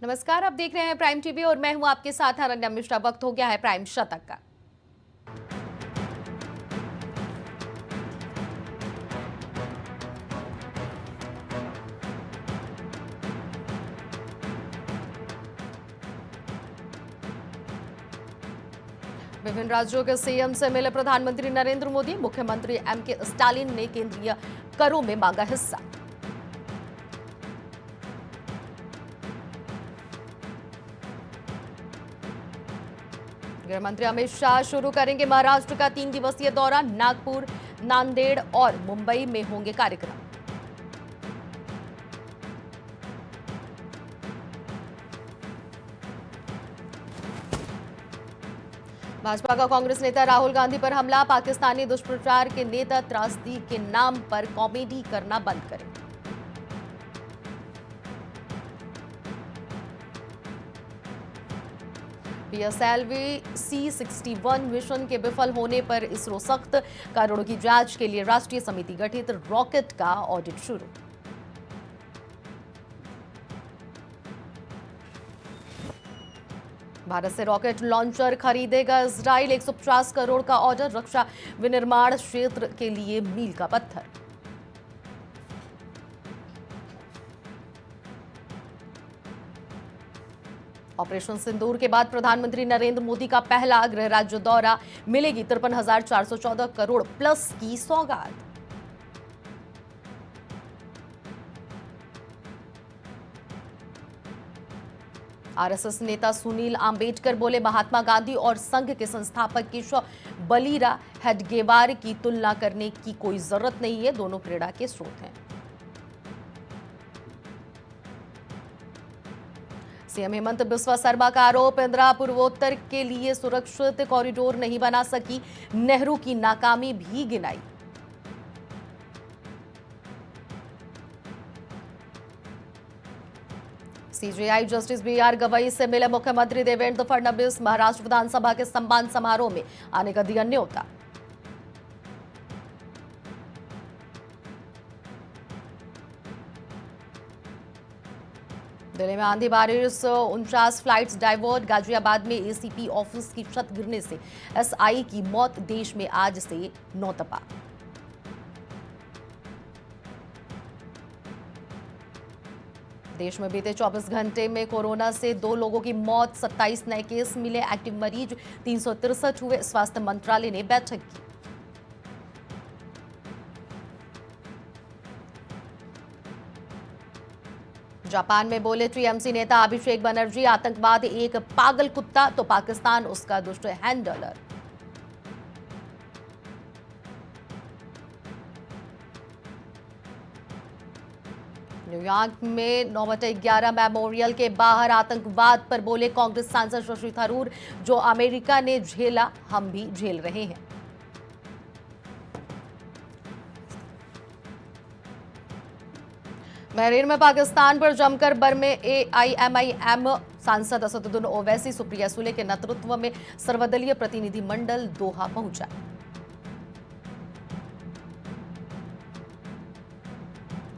नमस्कार, आप देख रहे हैं प्राइम टीवी और मैं हूं आपके साथ अरण्या मिश्रा। वक्त हो गया है प्राइम शतक का। विभिन्न राज्यों के सीएम से मिले प्रधानमंत्री नरेंद्र मोदी। मुख्यमंत्री एमके स्टालिन ने केंद्रीय करों में मांगा हिस्सा। गृह मंत्री अमित शाह शुरू करेंगे महाराष्ट्र का 3 दिवसीय दौरा। नागपुर, नांदेड़ और मुंबई में होंगे कार्यक्रम। भाजपा का कांग्रेस नेता राहुल गांधी पर हमला। पाकिस्तानी दुष्प्रचार के नेता त्रासदी के नाम पर कॉमेडी करना बंद करें। पीएसएलवी C61 मिशन के विफल होने पर इसरो सख्त। कारणों की जांच के लिए राष्ट्रीय समिति गठित। रॉकेट का ऑडिट शुरू। भारत से रॉकेट लॉन्चर खरीदेगा इजराइल। 150 करोड़ का ऑर्डर। रक्षा विनिर्माण क्षेत्र के लिए मील का पत्थर। ऑपरेशन सिंदूर के बाद प्रधानमंत्री नरेंद्र मोदी का पहला गृह राज्य दौरा। मिलेगी 53,414 करोड़ प्लस की सौगात। आरएसएस नेता सुनील आंबेडकर बोले, महात्मा गांधी और संघ के संस्थापक केशव बलिरा हेडगेवार की तुलना करने की कोई जरूरत नहीं है। दोनों प्रेरणा के स्रोत हैं। सीएम हेमंत बिस्वा शर्मा का आरोप, इंदिरा पूर्वोत्तर के लिए सुरक्षित कॉरिडोर नहीं बना सकी। नेहरू की नाकामी भी गिनाई। सीजेआई जस्टिस बीआर गवई से मिले मुख्यमंत्री देवेंद्र फडणवीस। महाराष्ट्र विधानसभा के सम्मान समारोह में आने का दिया न्योता। दिल्ली में आंधी बारिश, 49 फ्लाइट्स डाइवर्ट। गाजियाबाद में एसीपी ऑफिस की छत गिरने से एसआई की मौत। देश में आज से नौतपा। देश में बीते 24 घंटे में कोरोना से 2 लोगों की मौत। 27 नए केस मिले। एक्टिव मरीज 363 हुए। स्वास्थ्य मंत्रालय ने बैठक की। जापान में बोले टीएमसी नेता अभिषेक बनर्जी, आतंकवाद एक पागल कुत्ता तो पाकिस्तान उसका दुष्ट हैंडलर। न्यूयॉर्क में 9/11 मेमोरियल के बाहर आतंकवाद पर बोले कांग्रेस सांसद शशि थरूर, जो अमेरिका ने झेला हम भी झेल रहे हैं। बहरीन में पाकिस्तान पर जमकर बरमे। एआईएमआईएम सांसद असदुद्दीन ओवैसी सुप्रिया सुले के नेतृत्व में सर्वदलीय प्रतिनिधिमंडल दोहा पहुंचा।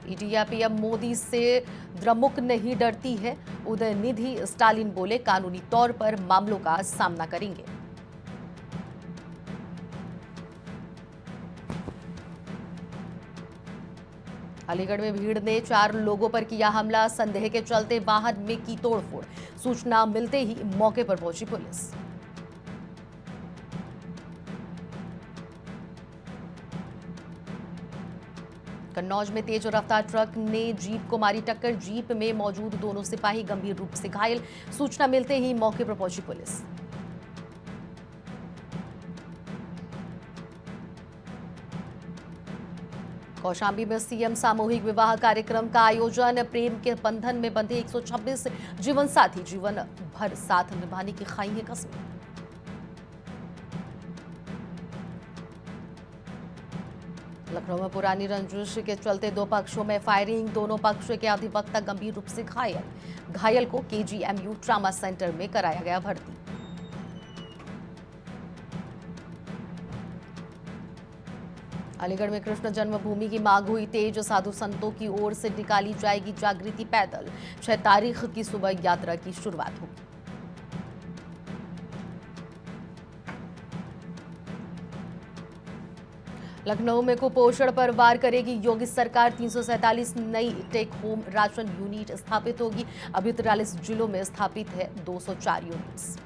ईडी या पीएम मोदी से द्रमुक नहीं डरती है। उदयनिधि स्टालिन बोले, कानूनी तौर पर मामलों का सामना करेंगे। अलीगढ़ में भीड़ ने 4 लोगों पर किया हमला। संदेह के चलते वाहन में की तोड़फोड़। सूचना मिलते ही मौके पर पहुंची पुलिस। कन्नौज में तेज रफ्तार ट्रक ने जीप को मारी टक्कर। जीप में मौजूद दोनों सिपाही गंभीर रूप से घायल। सूचना मिलते ही मौके पर पहुंची पुलिस। कौशाम्बी में सीएम सामूहिक विवाह कार्यक्रम का आयोजन। प्रेम के बंधन में बंधे 126 जीवन साथी जीवन भर साथ निभाने की खाई है कसम। लखनऊ में पुरानी रंजिश के चलते 2 पक्षों में फायरिंग। दोनों पक्ष के अधिवक्ता गंभीर रूप से घायल। घायल को केजीएमयू ट्रामा सेंटर में कराया गया भर्ती। अलीगढ़ में कृष्ण जन्मभूमि की मांग हुई तेज, साधु संतों की ओर से निकाली जाएगी जागृति पैदल। 6 तारीख की सुबह यात्रा की शुरुआत होगी। लखनऊ में कुपोषण पर वार करेगी योगी सरकार। 347 नई टेक होम राशन यूनिट स्थापित होगी। अभी 43 जिलों में स्थापित है 204 यूनिट्स।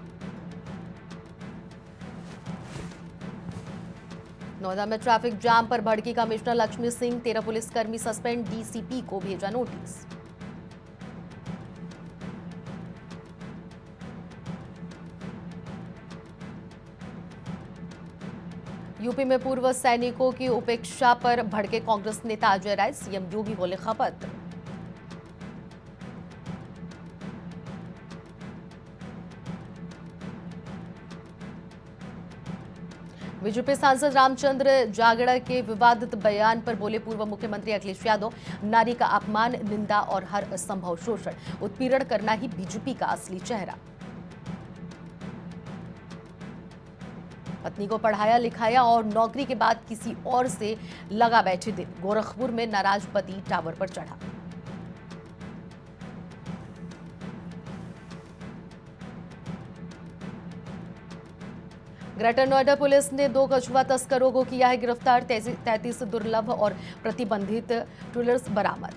नोएडा में ट्रैफिक जाम पर भड़की कमिश्नर लक्ष्मी सिंह। 13 पुलिसकर्मी सस्पेंड, डीसीपी को भेजा नोटिस। यूपी में पूर्व सैनिकों की उपेक्षा पर भड़के कांग्रेस नेता अजय राय। सीएम योगी बोले खपत। बीजेपी सांसद रामचंद्र जागड़ा के विवादित बयान पर बोले पूर्व मुख्यमंत्री अखिलेश यादव। नारी का अपमान, निंदा और हर असंभव शोषण, उत्पीड़न करना ही बीजेपी का असली चेहरा। पत्नी को पढ़ाया लिखाया और नौकरी के बाद किसी और से लगा बैठे दिन। गोरखपुर में नाराज पति टावर पर चढ़ा। ग्रेटर नोएडा पुलिस ने 2 कछुआ तस्करों को किया है गिरफ्तार। 33 दुर्लभ और प्रतिबंधित ट्रिलर्स बरामद।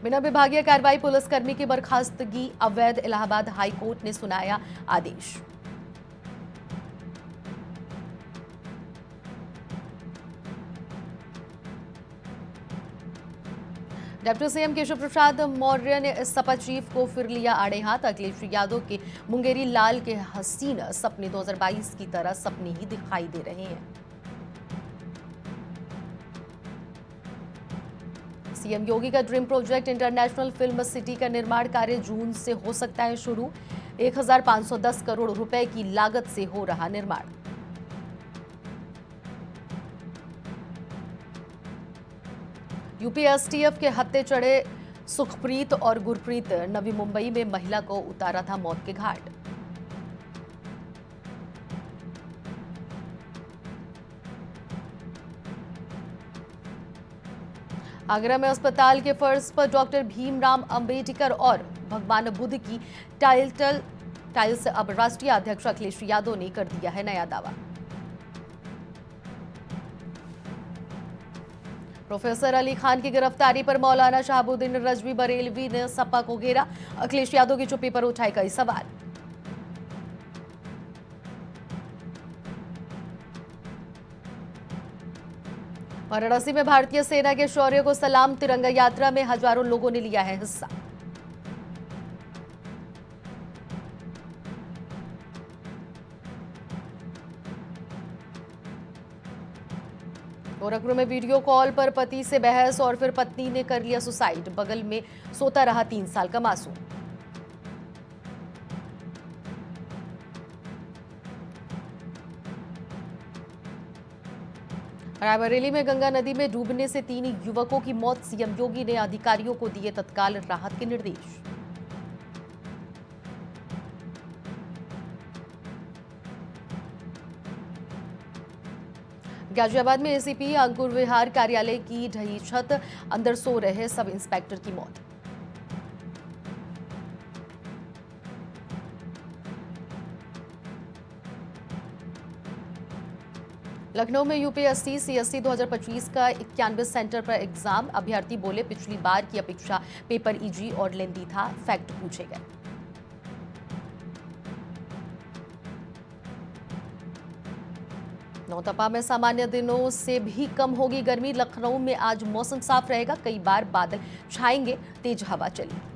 बिना विभागीय कार्रवाई पुलिसकर्मी की बर्खास्तगी अवैध। इलाहाबाद हाई कोर्ट ने सुनाया आदेश। डिप्टी सीएम केशव प्रसाद मौर्य ने सपा चीफ को फिर लिया आड़े हाथ। अखिलेश यादव के मुंगेरी लाल के हसीन सपने 2022 की तरह सपने ही दिखाई दे रहे हैं। सीएम योगी का dream project international film city का निर्माण कार्य जून से हो सकता है शुरू। 1510 करोड़ रुपए की लागत से हो रहा निर्माण। यूपी एसटीएफ के हत्थे चढ़े सुखप्रीत और गुरप्रीत। नवी मुंबई में महिला को उतारा था मौत के घाट। आगरा में अस्पताल के फर्श पर डॉक्टर भीमराव अंबेडकर और भगवान बुद्ध की टाइल्स। अब राष्ट्रीय अध्यक्ष अखिलेश यादव ने कर दिया है नया दावा। प्रोफेसर अली खान की गिरफ्तारी पर मौलाना शहाबुद्दीन रजवी बरेलवी ने सपा को घेरा। अखिलेश यादव की चुप्पी पर उठाए कई सवाल। वाराणसी में भारतीय सेना के शौर्य को सलाम। तिरंगा यात्रा में हजारों लोगों ने लिया है हिस्सा। गोरखपुर में वीडियो कॉल पर पति से बहस और फिर पत्नी ने कर लिया सुसाइड। बगल में सोता रहा 3 साल का मासूम। रायबरेली में गंगा नदी में डूबने से 3 युवकों की मौत। सीएम योगी ने अधिकारियों को दिए तत्काल राहत के निर्देश। गाजियाबाद में एसीपी अंकुर विहार कार्यालय की ढही छत, अंदर सो रहे सब इंस्पेक्टर की मौत। लखनऊ में यूपीएससी सीएससी 2025 का 91 सेंटर पर एग्जाम। अभ्यर्थी बोले पिछली बार की अपेक्षा पेपर इजी और लेंदी था। फैक्ट पूछे गए। नौतपा में सामान्य दिनों से भी कम होगी गर्मी। लखनऊ में आज मौसम साफ रहेगा। कई बार बादल छाएंगे, तेज हवा चलेगी।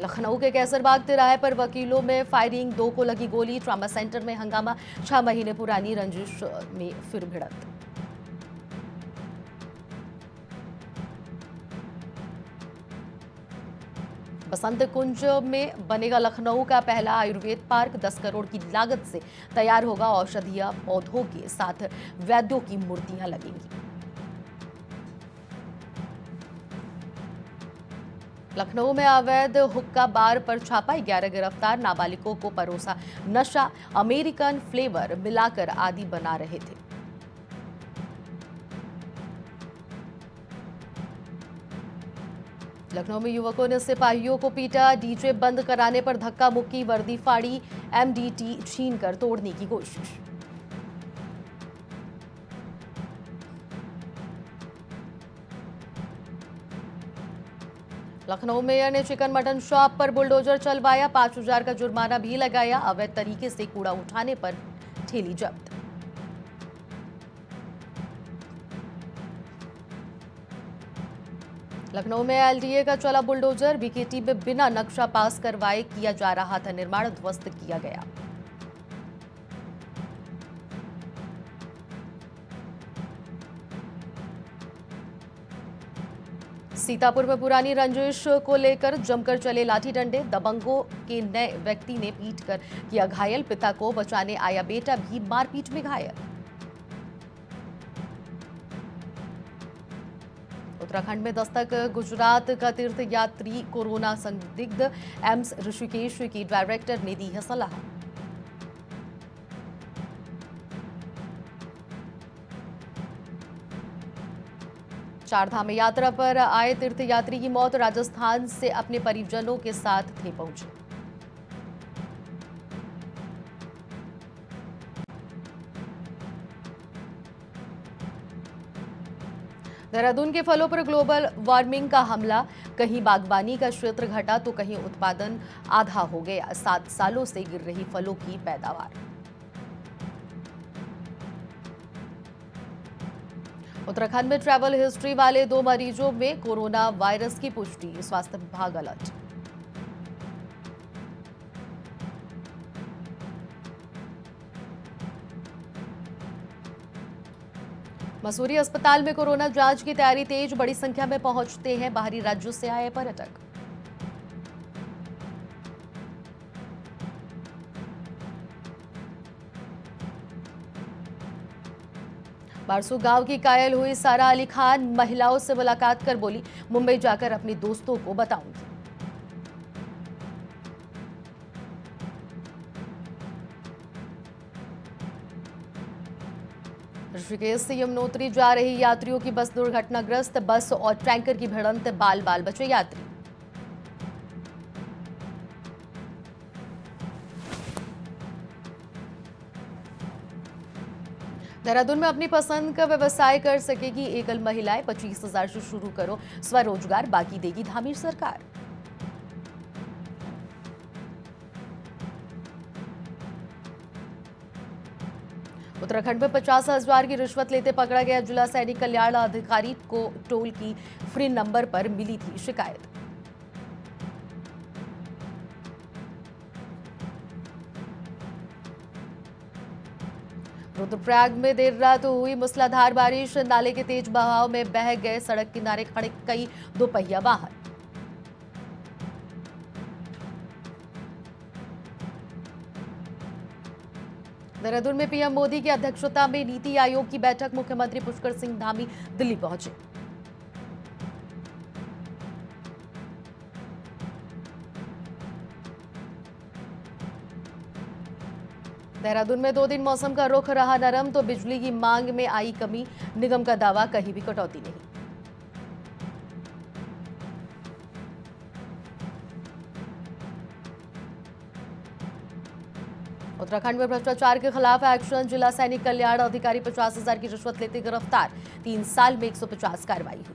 लखनऊ के कैसरबाग तिराहे पर वकीलों में फायरिंग। 2 को लगी गोली। ट्रामा सेंटर में हंगामा। 6 महीने पुरानी रंजिश में फिर भिड़ंत। बसंत कुंज में बनेगा लखनऊ का पहला आयुर्वेद पार्क। 10 करोड़ की लागत से तैयार होगा। औषधीय पौधों के साथ वैद्यों की मूर्तियां लगेंगी। लखनऊ में अवैध हुक्का बार पर छापा, 11 गिरफ्तार, नाबालिगों को परोसा नशा, अमेरिकन फ्लेवर मिलाकर आदि बना रहे थे। लखनऊ में युवकों ने सिपाहियों को पीटा, डीजे बंद कराने पर धक्का मुक्की, वर्दी फाड़ी, एमडीटी छीनकर तोड़ने की कोशिश। लखनऊ मेयर ने चिकन मटन शॉप पर बुलडोजर चलवाया, 5,000 का जुर्माना भी लगाया, अवैध तरीके से कूड़ा उठाने पर ठेली जब्त। लखनऊ में एलडीए का चला बुलडोजर, बीकेटी में बिना नक्शा पास करवाए किया जा रहा था निर्माण, ध्वस्त किया गया। सीतापुर में पुरानी रंजिश को लेकर जमकर चले लाठी डंडे, दबंगों के नए व्यक्ति ने पीटकर किया घायल, पिता को बचाने आया बेटा भी मारपीट में घायल। उत्तराखंड में दस्तक, गुजरात का तीर्थयात्री कोरोना संदिग्ध, एम्स ऋषिकेश की डायरेक्टर ने दी है सलाह। चारधाम यात्रा पर आए तीर्थयात्री की मौत, राजस्थान से अपने परिजनों के साथ थे पहुंचे। देहरादून के फलों पर ग्लोबल वार्मिंग का हमला, कहीं बागबानी का क्षेत्र घटा तो कहीं उत्पादन आधा हो गया, 7 सालों से गिर रही फलों की पैदावार। उत्तराखंड में ट्रैवल हिस्ट्री वाले 2 मरीजों में कोरोना वायरस की पुष्टि, स्वास्थ्य विभाग अलर्ट। मसूरी अस्पताल में कोरोना जांच की तैयारी तेज, बड़ी संख्या में पहुंचते हैं बाहरी राज्यों से आए पर्यटक। बारसू गांव की कायल हुई सारा अली खान, महिलाओं से मुलाकात कर बोली, मुंबई जाकर अपने दोस्तों को बताऊंगी। ऋषिकेश से यमुनोत्री जा रही यात्रियों की बस दुर्घटनाग्रस्त, बस और टैंकर की भिड़ंत, बाल बाल बचे यात्री। देहरादून में अपनी पसंद का व्यवसाय कर सकेगी एकल महिलाएं, 25,000 से शुरू करो स्वरोजगार, बाकी देगी धामी सरकार। उत्तराखंड में 50,000 की रिश्वत लेते पकड़ा गया जिला सैनिक कल्याण अधिकारी को, टोल की फ्री नंबर पर मिली थी शिकायत। रुद्रप्रयाग में देर रात हुई मूसलाधार बारिश, नाले के तेज बहाव में बह गए सड़क किनारे खड़े कई दोपहिया वाहन। देहरादून में पीएम मोदी की अध्यक्षता में नीति आयोग की बैठक, मुख्यमंत्री पुष्कर सिंह धामी दिल्ली पहुंचे। देहरादून में 2 दिन मौसम का रुख रहा नरम, तो बिजली की मांग में आई कमी, निगम का दावा कहीं भी कटौती नहीं। उत्तराखंड में भ्रष्टाचार के खिलाफ एक्शन, जिला सैनिक कल्याण अधिकारी 50,000 की रिश्वत लेते गिरफ्तार, 3 साल में 150 कार्रवाई हुई।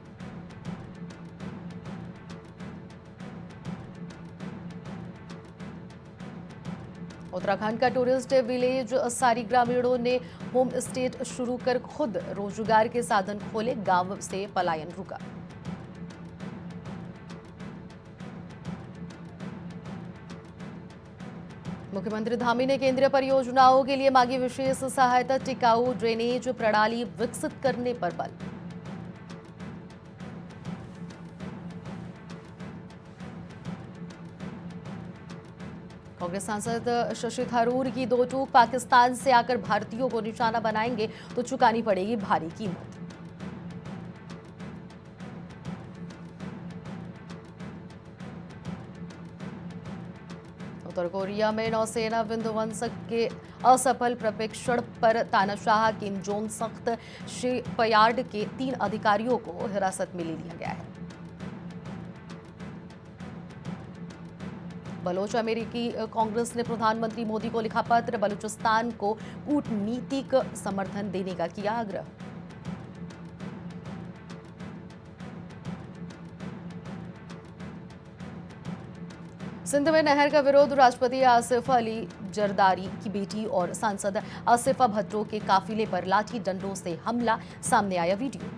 उत्तराखंड का टूरिस्ट विलेज, सारी ग्रामीणों ने होम स्टे शुरू कर खुद रोजगार के साधन खोले, गांव से पलायन रुका। मुख्यमंत्री धामी ने केंद्रीय परियोजनाओं के लिए मांगी विशेष सहायता, टिकाऊ ड्रेनेज प्रणाली विकसित करने पर बल। कांग्रेस सांसद शशि थरूर की 2 टूक, पाकिस्तान से आकर भारतीयों को निशाना बनाएंगे तो चुकानी पड़ेगी भारी कीमत। उत्तर कोरिया में नौसेना विध्वंसक के असफल प्रक्षेपण पर तानाशाह किम जोंग सख्त शिपयार्ड के 3 अधिकारियों को हिरासत में ले लिया गया है। बलोच अमेरिकी कांग्रेस ने प्रधानमंत्री मोदी को लिखा पत्र, बलूचिस्तान को कूटनीतिक समर्थन देने का किया आग्रह। सिंध में नहर का विरोध, राष्ट्रपति आसिफ अली जरदारी की बेटी और सांसद आसिफा भट्टो के काफिले पर लाठी डंडों से हमला, सामने आया वीडियो।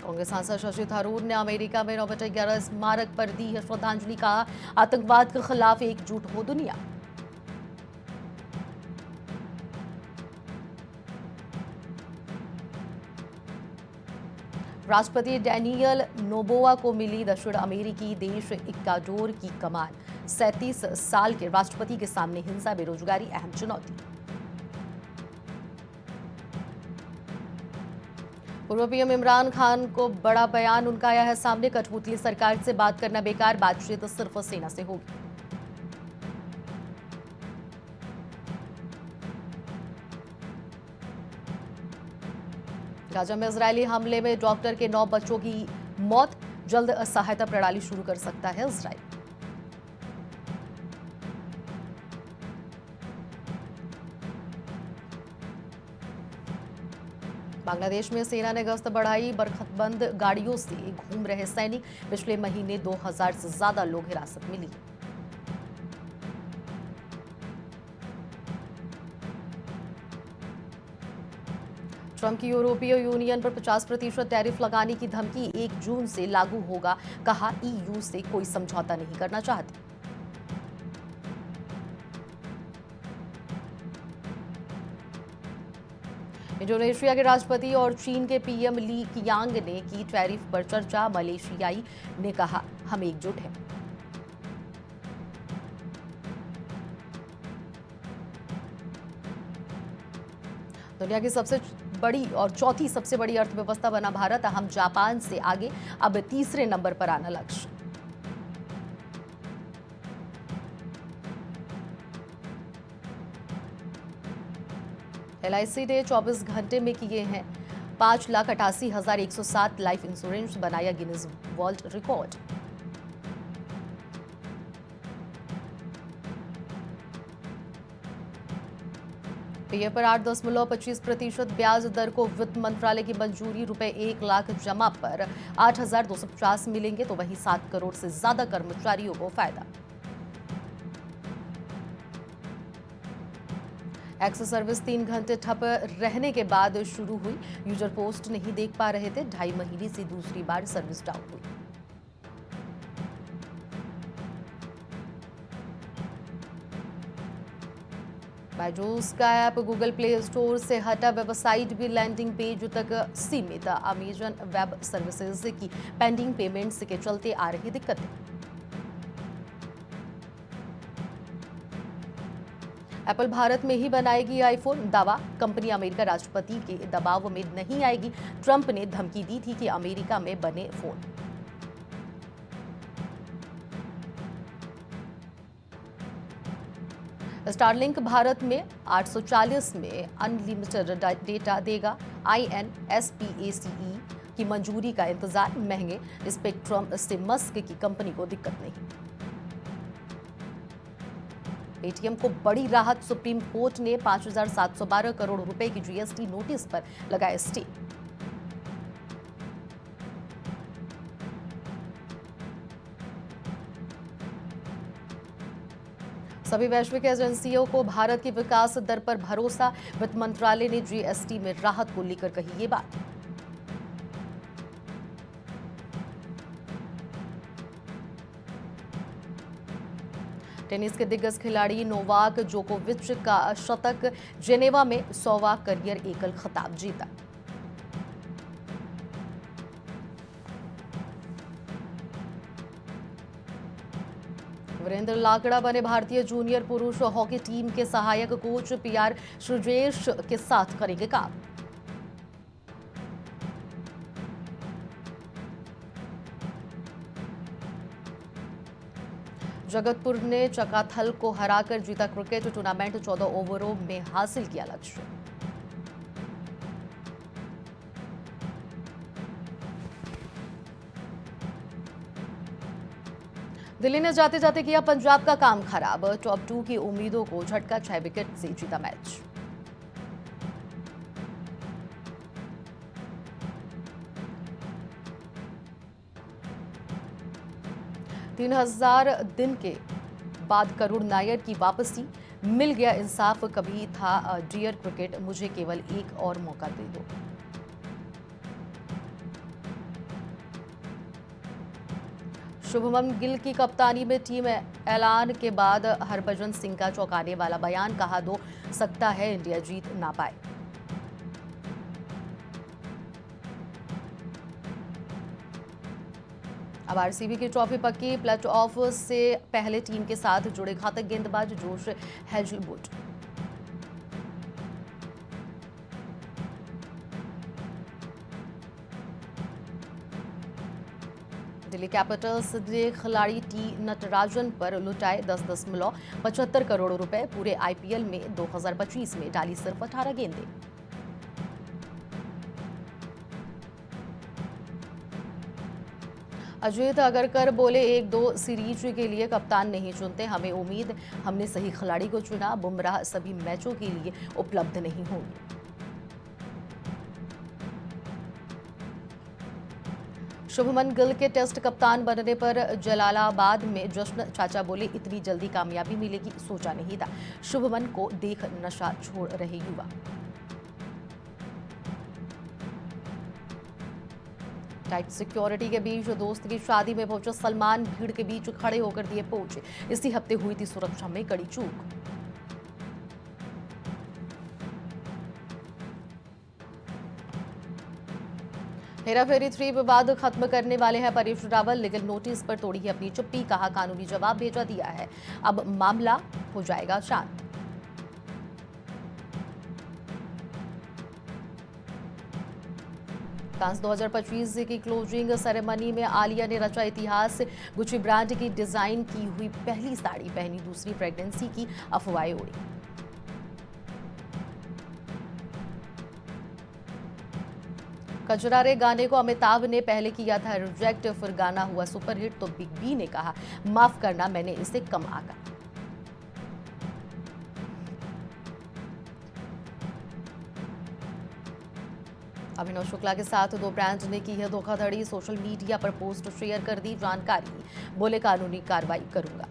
कांग्रेस सांसद शशि थरूर ने अमेरिका में रॉबर्ट 11 स्मारक पर दी है श्रद्धांजलि, कहा आतंकवाद के खिलाफ एकजुट हो दुनिया। राष्ट्रपति डैनियल नोबोआ को मिली दक्षिण अमेरिकी देश इक्वाडोर की कमान, 37 साल के राष्ट्रपति के सामने हिंसा, बेरोजगारी अहम चुनौती। पूर्व पीएम इमरान खान को बड़ा बयान उनका आया है सामने, कठपुतली सरकार से बात करना बेकार, बातचीत सिर्फ सेना से होगी। गाजा में इजरायली हमले में डॉक्टर के 9 बच्चों की मौत, जल्द सहायता प्रणाली शुरू कर सकता है इजरायल। बांग्लादेश में सेना ने गश्त बढ़ाई, बरखतबंद गाड़ियों से घूम रहे सैनिक, पिछले महीने 2000 से ज्यादा लोग हिरासत में लिए। ट्रंप की यूरोपीय यूनियन पर 50% टैरिफ लगाने की धमकी 1 जून से लागू होगा, कहा ईयू से कोई समझौता नहीं करना चाहती। इंडोनेशिया के राष्ट्रपति और चीन के पीएम ली कियांग ने की टैरिफ पर चर्चा, मलेशियाई ने कहा हम एकजुट हैं। दुनिया की सबसे बड़ी और चौथी सबसे बड़ी अर्थव्यवस्था बना भारत, हम जापान से आगे, अब तीसरे नंबर पर आना लक्ष्य। LIC ने 24 घंटे में किए हैं 5,88,107 लाइफ इंश्योरेंस, बनाया गिनीज वर्ल्ड रिकॉर्ड। पीएफ पर 8.25% ब्याज दर को वित्त मंत्रालय की मंजूरी, रुपए 1 लाख जमा पर 8,250 मिलेंगे, तो वहीं 7 करोड़ से ज्यादा कर्मचारियों को फायदा। एक्स सर्विस 3 घंटे ठप रहने के बाद शुरू हुई, यूजर पोस्ट नहीं देख पा रहे थे, 2.5 महीने से दूसरी बार सर्विस डाउन हुई। बायजूस का ऐप गूगल प्ले स्टोर से हटा, वेबसाइट भी लैंडिंग पेज तक सीमित, अमेजन वेब सर्विसेज की पेंडिंग पेमेंट्स के चलते आ रही दिक्कतें। एप्पल भारत में ही बनाएगी आईफोन, दावा, कंपनी अमेरिका राष्ट्रपति के दबाव में नहीं आएगी, ट्रंप ने धमकी दी थी कि अमेरिका में बने फोन। स्टारलिंक भारत में 840 में अनलिमिटेड डेटा देगा, INSPACE की मंजूरी का इंतजार, महंगे स्पेक्ट्रम से मस्क की कंपनी को दिक्कत नहीं। पेटीएम को बड़ी राहत, सुप्रीम कोर्ट ने 5,712 करोड़ रुपए की GST नोटिस पर लगाया स्टे। सभी वैश्विक एजेंसियों को भारत की विकास दर पर भरोसा, वित्त मंत्रालय ने GST में राहत को लेकर कही ये बात। टेनिस के दिग्गज खिलाड़ी नोवाक जोकोविच का शतक, जेनेवा में 100वां करियर एकल खिताब जीता। वीरेंद्र लाकड़ा बने भारतीय जूनियर पुरुष हॉकी टीम के सहायक कोच, PR श्रीजेश के साथ करेंगे काम। जगतपुर ने चकाथल को हराकर जीता क्रिकेट टूर्नामेंट, 14 ओवरों में हासिल किया लक्ष्य। दिल्ली ने जाते जाते किया पंजाब का काम खराब, टॉप 2 की उम्मीदों को झटका, 6 विकेट से जीता मैच। तीन 3000 दिन के बाद करुण नायर की वापसी, मिल गया इंसाफ, कभी था डियर क्रिकेट, मुझे केवल एक और मौका दे दो। शुभमन गिल की कप्तानी में टीम ऐलान के बाद हरभजन सिंह का चौंकाने वाला बयान, कहा दो सकता है इंडिया जीत ना पाए। अब आरसीबी की ट्रॉफी पक्की, प्लेट ऑफ से पहले टीम के साथ जुड़े घातक गेंदबाज जोश हेजलवुड। दिल्ली कैपिटल्स ने खिलाड़ी टी नटराजन पर लुटाए 10.75 करोड़ रुपए, पूरे आईपीएल में 2025 में डाली सिर्फ 18 गेंदें। अजीत अगरकर बोले, 1-2 सीरीज के लिए कप्तान नहीं चुनते, हमें उम्मीद हमने सही खिलाड़ी को चुना, बुमराह सभी मैचों के लिए उपलब्ध नहीं होंगे। शुभमन गिल के टेस्ट कप्तान बनने पर जलालाबाद में जश्न, चाचा बोले इतनी जल्दी कामयाबी मिलेगी सोचा नहीं था, शुभमन को देख नशा छोड़ रहे युवा। टाइट सिक्योरिटी के बीच दोस्त की शादी में पहुंचे सलमान, भीड़ के बीच खड़े होकर दिए पोज, इसी हफ्ते हुई थी सुरक्षा में कड़ी चूक। हेराफेरी 3 विवाद खत्म करने वाले हैं परेश रावल, लीगल नोटिस पर तोड़ी है अपनी चुप्पी, कहा कानूनी जवाब भेजा दिया है, अब मामला हो जाएगा शांत। कांस 2025 की क्लोजिंग सेरेमनी में आलिया ने रचा इतिहास, गुची ब्रांड की डिजाइन की हुई पहली साड़ी पहनी, दूसरी प्रेगनेंसी की अफवाहें उड़ी। कजरारे गाने को अमिताभ ने पहले किया था रिजेक्ट, फिर गाना हुआ सुपरहिट, तो बिग बी ने कहा माफ करना मैंने इसे कम आका। अभिनव शुक्ला के साथ 2 ब्रांड ने की है धोखाधड़ी, सोशल मीडिया पर पोस्ट शेयर कर दी जानकारी, बोले कानूनी कार्रवाई करूंगा।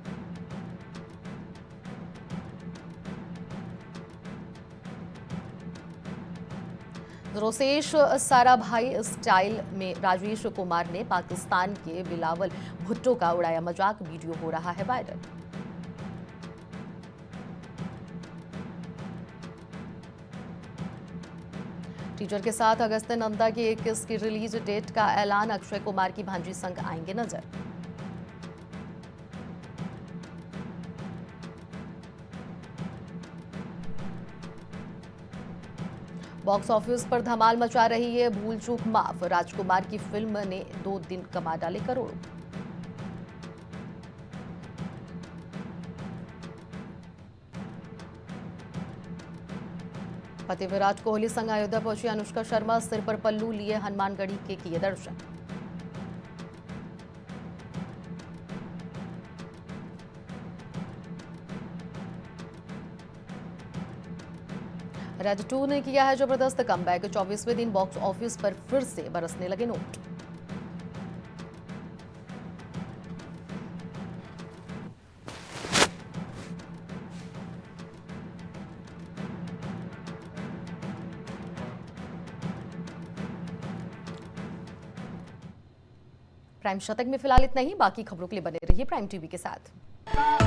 रोसेश साराभाई स्टाइल में राजेश कुमार ने पाकिस्तान के बिलावल भुट्टो का उड़ाया मजाक, वीडियो हो रहा है वायरल। टीचर के साथ अगस्त नंदा की 21 की रिलीज डेट का ऐलान, अक्षय कुमार की भांजी संग आएंगे नजर। बॉक्स ऑफिस पर धमाल मचा रही है भूल चूक माफ, राजकुमार की फिल्म ने 2 दिन कमा डाले करोड़ों। पति विराट कोहली संग अयोध्या पहुंची अनुष्का शर्मा, सिर पर पल्लू लिए हनुमानगढ़ी के किए दर्शन। रेड 2 ने किया है जबरदस्त कमबैक, 24वें दिन बॉक्स ऑफिस पर फिर से बरसने लगे नोट। प्राइम शतक में फिलहाल इतना ही, बाकी खबरों के लिए बने रहिए प्राइम टीवी के साथ।